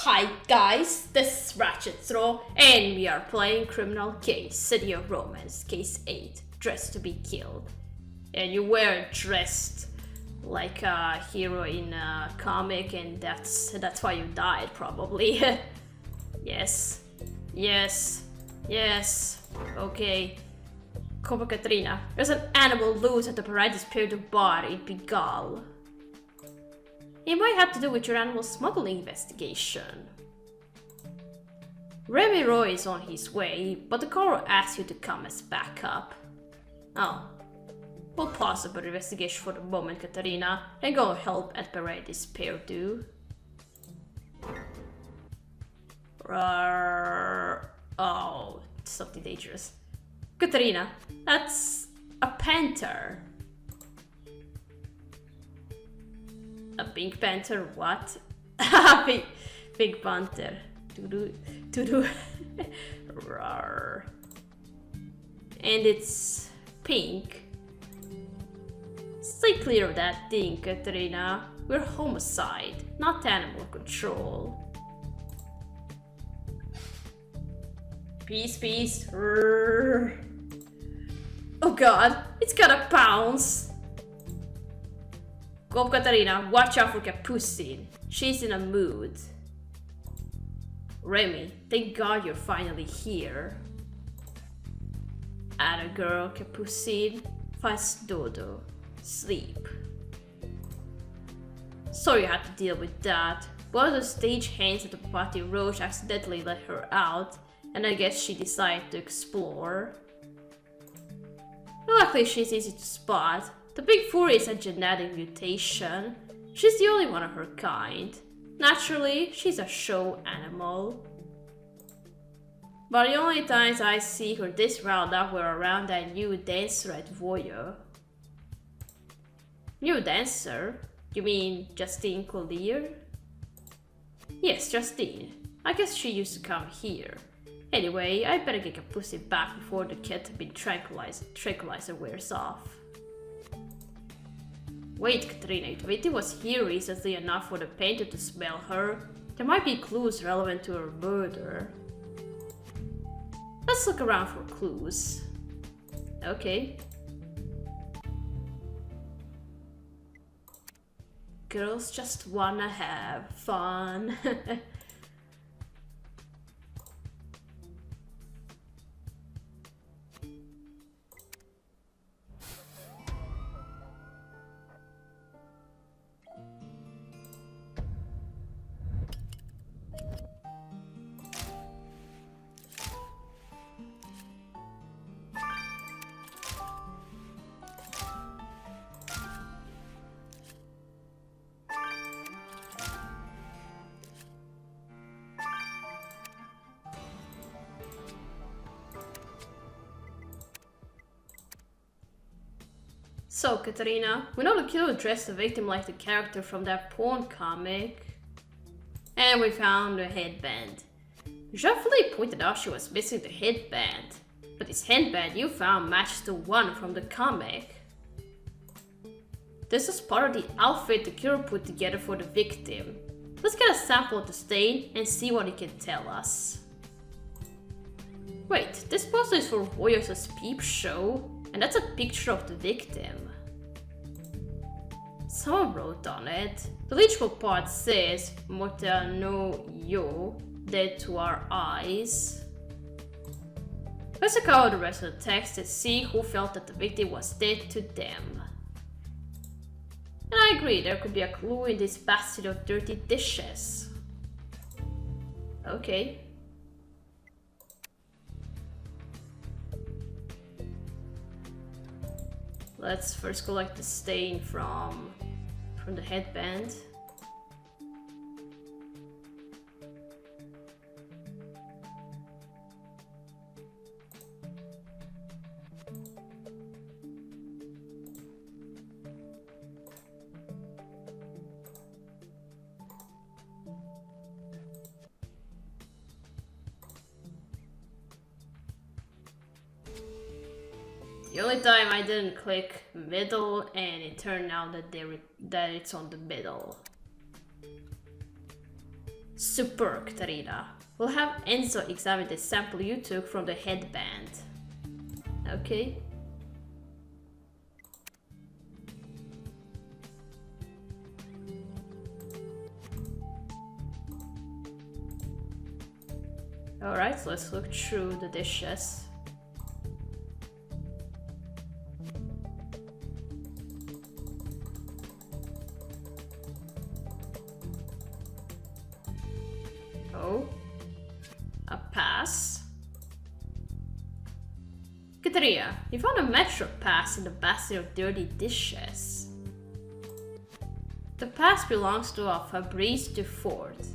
Hi guys, this is Ratchet and we are playing Criminal Case, City of Romance, Case 8, Dressed to be Killed. And you were dressed like a hero in a comic, and that's why you died, probably. Yes. Okay. Copa Katrina. There's an animal loose at the Paradise Period bar in Pigalle. It might have to do with your animal smuggling investigation. Remy Roy is on his way, but the car asks you to come as backup. Oh. We'll pause the investigation for the moment, Katarina, and go help at Paradise Period. Oh, something dangerous. Katarina, that's a panther. A pink panther, what? Pink panther. To-do. Rawr. And it's pink. Stay clear of that thing, Katarina. We're homicide, not animal control. Peace. Rawr. Oh god, it's gonna pounce. Go, Katarina, watch out for Capucine. She's in a mood. Remy, thank God you're finally here. Atta girl, Capucine. Fast Dodo. Sleep. Sorry you had to deal with that. One of the stage hands at the party Roche accidentally let her out, and I guess she decided to explore. Luckily she's easy to spot. The Big Four is a genetic mutation. She's the only one of her kind. Naturally, she's a show animal. But the only times I see her this round up were around that new dancer at Voyeur. New dancer? You mean Justine Collier? Yes, Justine. I guess she used to come here. Anyway, I better get Capucine back before the ketamine tranquilizer wears off. Wait, Katrina, if Vitty was here recently enough for the painter to smell her, there might be clues relevant to her murder. Let's look around for clues. Okay. Girls just wanna have fun. So, Katarina, we know the killer dressed the victim like the character from that porn comic. And we found the headband. Jean-Philippe pointed out she was missing the headband, but this headband you found matches the one from the comic. This is part of the outfit the killer put together for the victim. Let's get a sample of the stain and see what it can tell us. Wait, this poster is for Voyeur's peep show, and that's a picture of the victim. Someone wrote on it. The legible part says, "Morta no yo, dead to our eyes." Let's check out the rest of the text and see who felt that the victim was dead to them. And I agree, there could be a clue in this basket of dirty dishes. Okay. Let's first collect the stain from the headband. The only time I didn't click middle and it turned out that it's on the middle. Super, Katarina. We'll have Enzo examine the sample you took from the headband. Okay. Alright, so let's look through the dishes. Oh. A pass. Katerina, you found a metro pass in the basket of dirty dishes. The pass belongs to a Fabrice Dufort.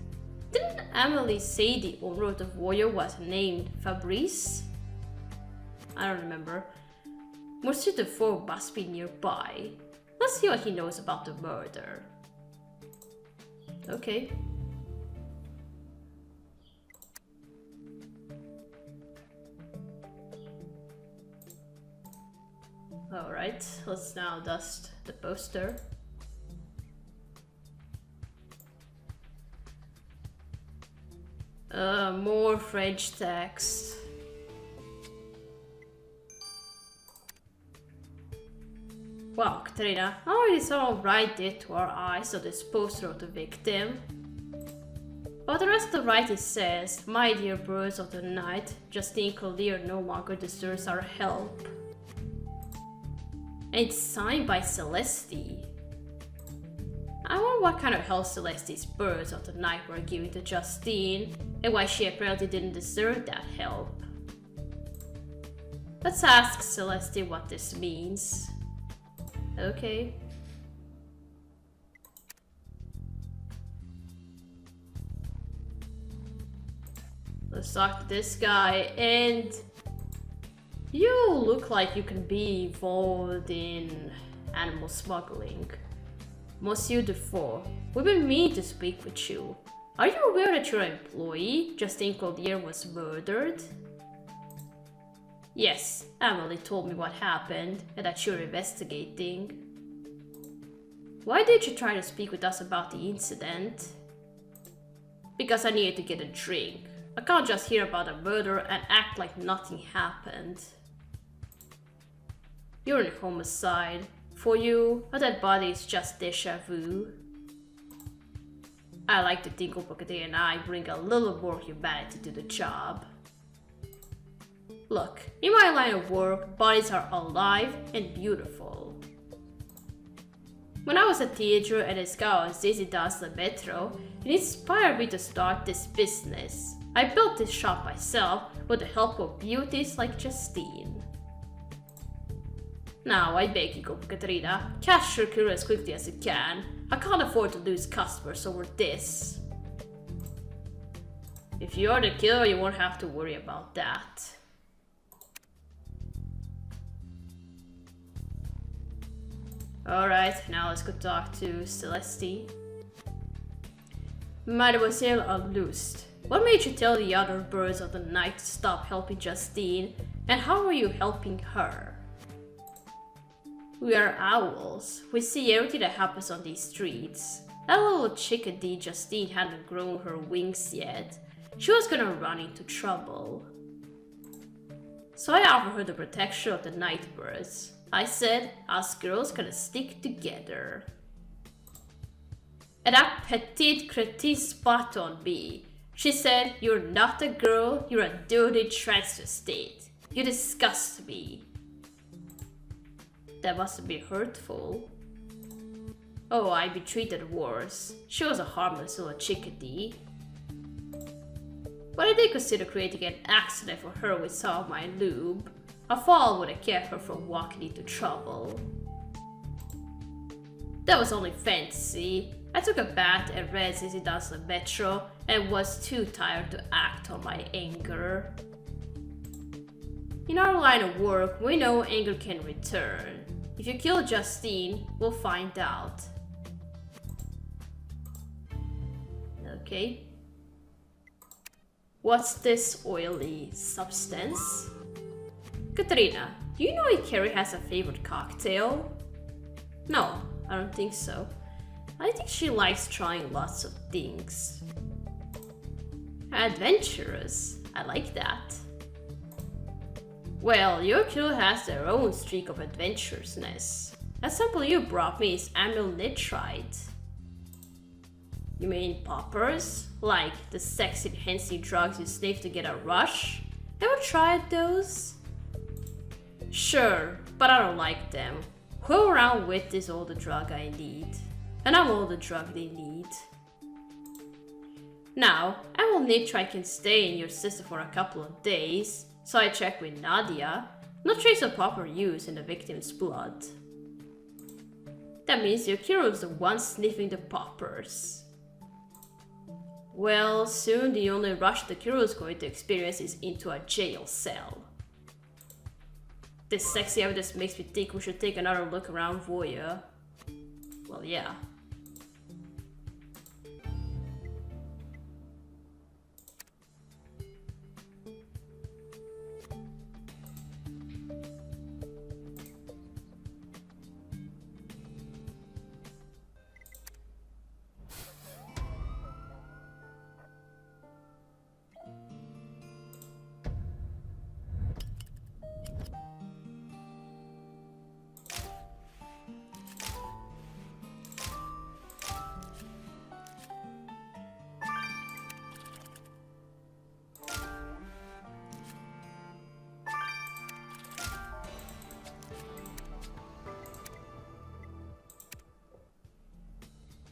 Didn't Emily say the owner of the voyeur was named Fabrice? I don't remember. Monsieur Dufort must be nearby. Let's see what he knows about the murder. Okay. Alright, let's now dust the poster. More French text. Wow, Katerina, how did someone write it to our eyes on this poster of the victim? But the rest of the writing says, "My dear birds of the night, Justine Collier no longer deserves our help." And it's signed by Celestina. I wonder what kind of help Celestine's birds of the night were giving to Justine, and why she apparently didn't deserve that help. Let's ask Celestina what this means. Okay. Let's talk to this guy, and you look like you can be involved in animal smuggling. Monsieur Dufort, we've been meaning to speak with you. Are you aware that your employee, Justine Collier, was murdered? Yes, Emily told me what happened and that you're investigating. Why did you try to speak with us about the incident? Because I needed to get a drink. I can't just hear about a murder and act like nothing happened. You're a homicide. For you, a dead body is just déjà vu. I like to think Opakate and I bring a little more humanity to the job. Look, in my line of work, bodies are alive and beautiful. When I was a teenager and discovered Zizi does the metro, it inspired me to start this business. I built this shop myself with the help of beauties like Justine. Now, I beg you, Katerina, cash your career as quickly as you can. I can't afford to lose customers over this. If you're the killer, you won't have to worry about that. Alright, now let's go talk to Celestina. Mademoiselle Auguste, what made you tell the other birds of the night to stop helping Justine, and how are you helping her? We are owls. We see everything that happens on these streets. That little chickadee Justine hadn't grown her wings yet. She was gonna run into trouble. So I offered her the protection of the night birds. I said, us girls gonna stick together. And that petite crétine spat on me. She said, "You're not a girl, you're a dirty transvestite. You disgust me." That must be hurtful. Oh, I'd be treated worse. She was a harmless little chickadee. But I did consider creating an accident for her with some of my lube. A fall would have kept her from walking into trouble. That was only fantasy. I took a bath and read Zizi Does the Metro and was too tired to act on my anger. In our line of work, we know anger can return. If you kill Justine, we'll find out. Okay. What's this oily substance? Katerina, do you know if Carrie has a favorite cocktail? No, I don't think so. I think she likes trying lots of things. Adventurous. I like that. Well, your crew has their own streak of adventurousness. That sample you brought me is amyl nitrite. You mean poppers? Like the sexy fancy drugs you sniff to get a rush? Ever tried those? Sure, but I don't like them. Who around with is all the drug I need. And I'm all the drug they need. Now, amyl nitrite can stay in your system for a couple of days, so I checked with Nadia. No trace of popper use in the victim's blood. That means your hero is the one sniffing the poppers. Well, soon the only rush the hero is going to experience is into a jail cell. This sexy evidence makes me think we should take another look around Voya. Well, yeah.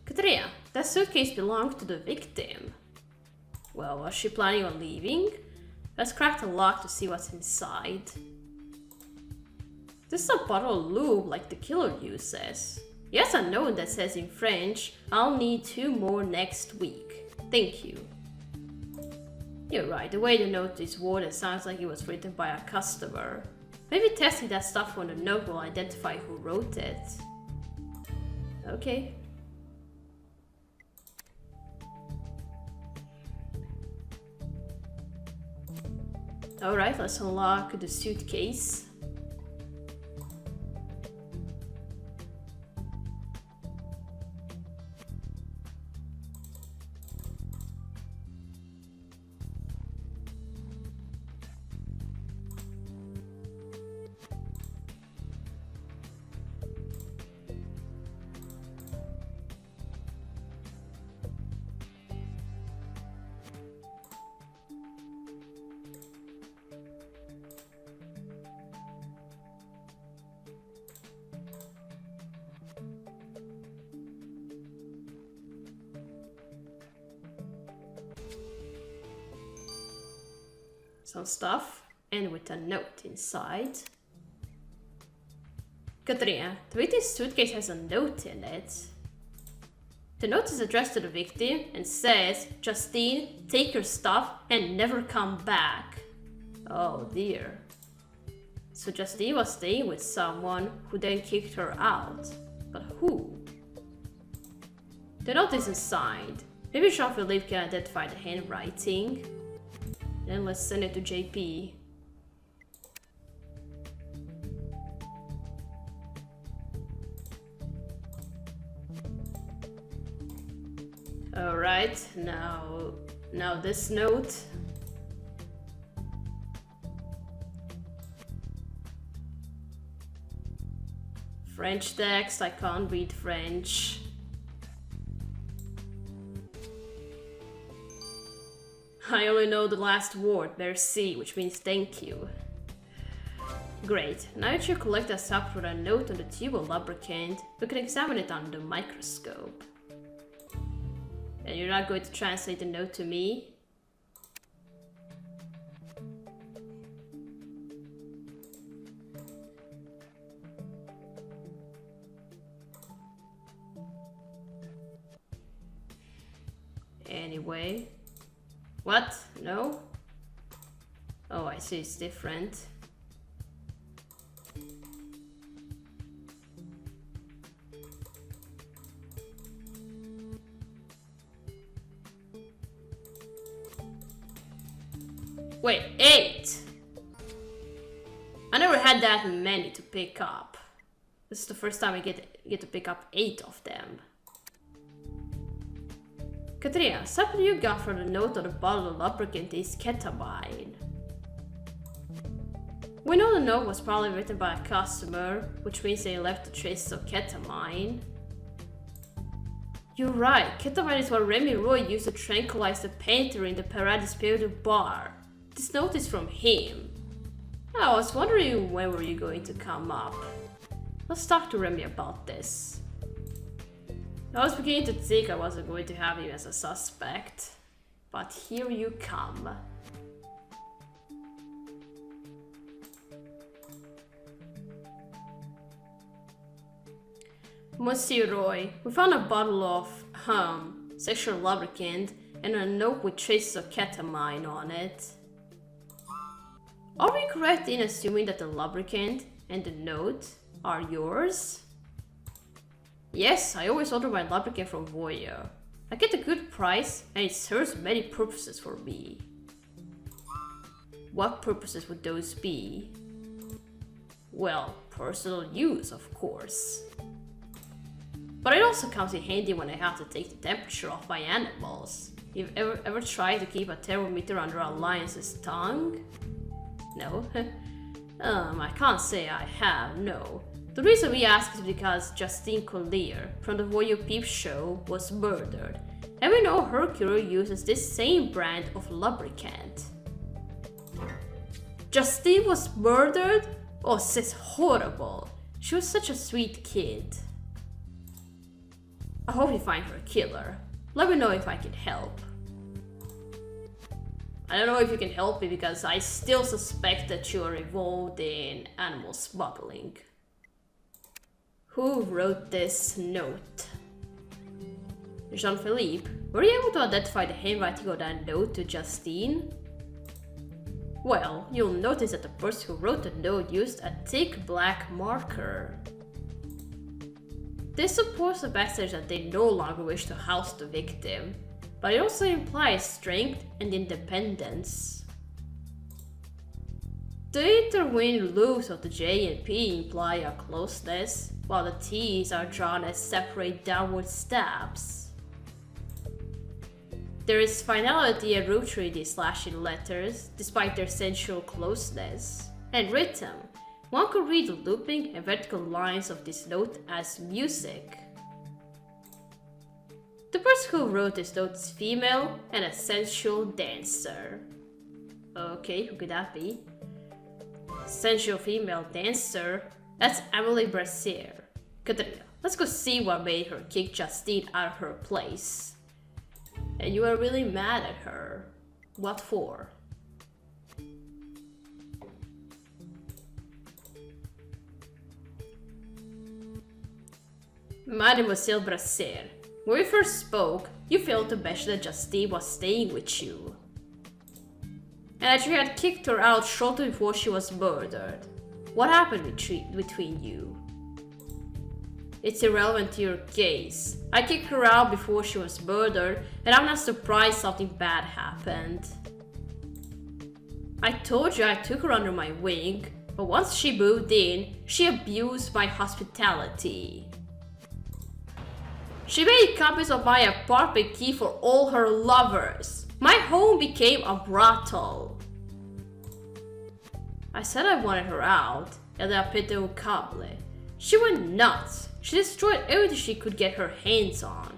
Katria, that suitcase belonged to the victim. Well, was she planning on leaving? Let's crack the lock to see what's inside. This is a bottle of lube like the killer uses. He has a note that says in French, "I'll need 2 more next week. Thank you." You're right, the way the note is worded sounds like it was written by a customer. Maybe testing that stuff on the note will identify who wrote it. Okay. Alright, let's unlock the suitcase. Some stuff, and with a note inside. Katrina, the victim's suitcase has a note in it. The note is addressed to the victim and says, "Justine, take your stuff and never come back." Oh dear. So Justine was staying with someone who then kicked her out. But who? The note isn't signed. Maybe Jean-Philippe can identify the handwriting. Then let's send it to JP. Alright, now this note. French text, I can't read French. I only know the last word, merci, which means thank you. Great, now that you collect a sample with a note on the tubal lubricant, we can examine it under the microscope. And you're not going to translate the note to me? Anyway. What? No? Oh, I see, it's different. Wait, 8! I never had that many to pick up. This is the first time I get to pick up 8 of them. Katrina, something you got from the note on the bottle of lubricant is ketamine. We know the note was probably written by a customer, which means they left a trace of ketamine. You're right, ketamine is what Remy Roy used to tranquilize the panther in the Paradise Beauty bar. This note is from him. I was wondering when were you going to come up. Let's talk to Remy about this. I was beginning to think I wasn't going to have you as a suspect, but here you come. Monsieur Roy, we found a bottle of, sexual lubricant and a note with traces of ketamine on it. Are we correct in assuming that the lubricant and the note are yours? Yes, I always order my lubricant from Voya. I get a good price and it serves many purposes for me. What purposes would those be? Well, personal use, of course. But it also comes in handy when I have to take the temperature off my animals. You've ever tried to keep a thermometer under a lion's tongue? No? I can't say I have, no. The reason we ask is because Justine Collier from the Voyeur Peep Show was murdered, and we know her killer uses this same brand of lubricant. Justine was murdered? Oh, this is horrible. She was such a sweet kid. I hope you find her killer. Let me know if I can help. I don't know if you can help me because I still suspect that you are involved in animal smuggling. Who wrote this note? Jean-Philippe, were you able to identify the handwriting of that note to Justine? Well, you'll notice that the person who wrote the note used a thick black marker. This supports the message that they no longer wish to house the victim, but it also implies strength and independence. The intertwined loops of the J and P imply a closeness, while the T's are drawn as separate downward stabs. There is finality and rupture in these slashing letters, despite their sensual closeness. And rhythm. One could read the looping and vertical lines of this note as music. The person who wrote this note is female and a sensual dancer. Okay, who could that be? Sensual female dancer? That's Emily Brassier. Katrina, let's go see what made her kick Justine out of her place. And you are really mad at her. What for? Mademoiselle Brassier, when we first spoke, you failed to mention that Justine was staying with you. And that you had kicked her out shortly before she was murdered. What happened between you? It's irrelevant to your case. I kicked her out before she was murdered, and I'm not surprised something bad happened. I told you I took her under my wing, but once she moved in, she abused my hospitality. She made copies of my apartment key for all her lovers. My home became a brothel. I said I wanted her out, and I pit au câble. She went nuts. She destroyed everything she could get her hands on.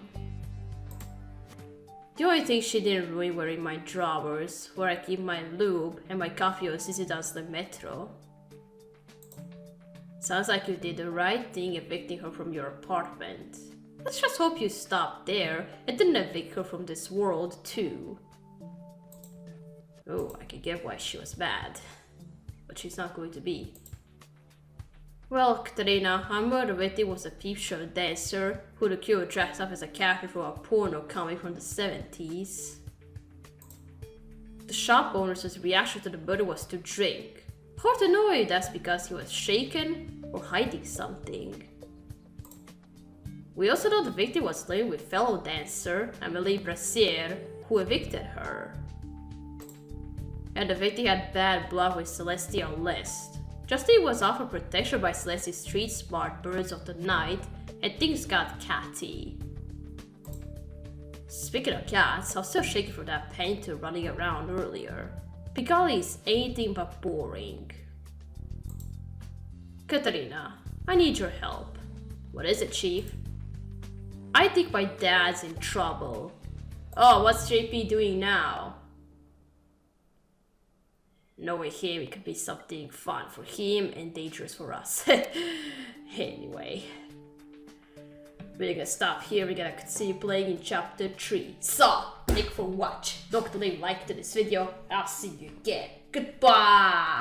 The only thing she didn't ruin were in my drawers, where I keep my lube and my coffee on Sissy does the metro. Sounds like you did the right thing evicting her from your apartment. Let's just hope you stopped there and didn't evict her from this world too. Oh, I can get why she was mad. But she's not going to be. Well, Katrina, our murder victim was a peep show dancer who the killer dressed up as a character from a porno comic from the 70s. The shop owner's reaction to the murder was to drink. Hard to know if that's because he was shaken or hiding something. We also know the victim was living with fellow dancer Amélie Brassier, who evicted her. And the victim had bad blood with Celestina List. Justine was offered protection by Celeste's street smart birds of the night, and things got catty. Speaking of cats, I was so shaky for that panther running around earlier. Pigali is anything but boring. Katarina, I need your help. What is it, Chief? I think my dad's in trouble. Oh, what's JP doing now? Knowing him, it could be something fun for him and dangerous for us. Anyway. We're gonna stop here, we're gonna continue playing in chapter 3. So, thank you for watching. Don't leave a like to this video, I'll see you again. Goodbye!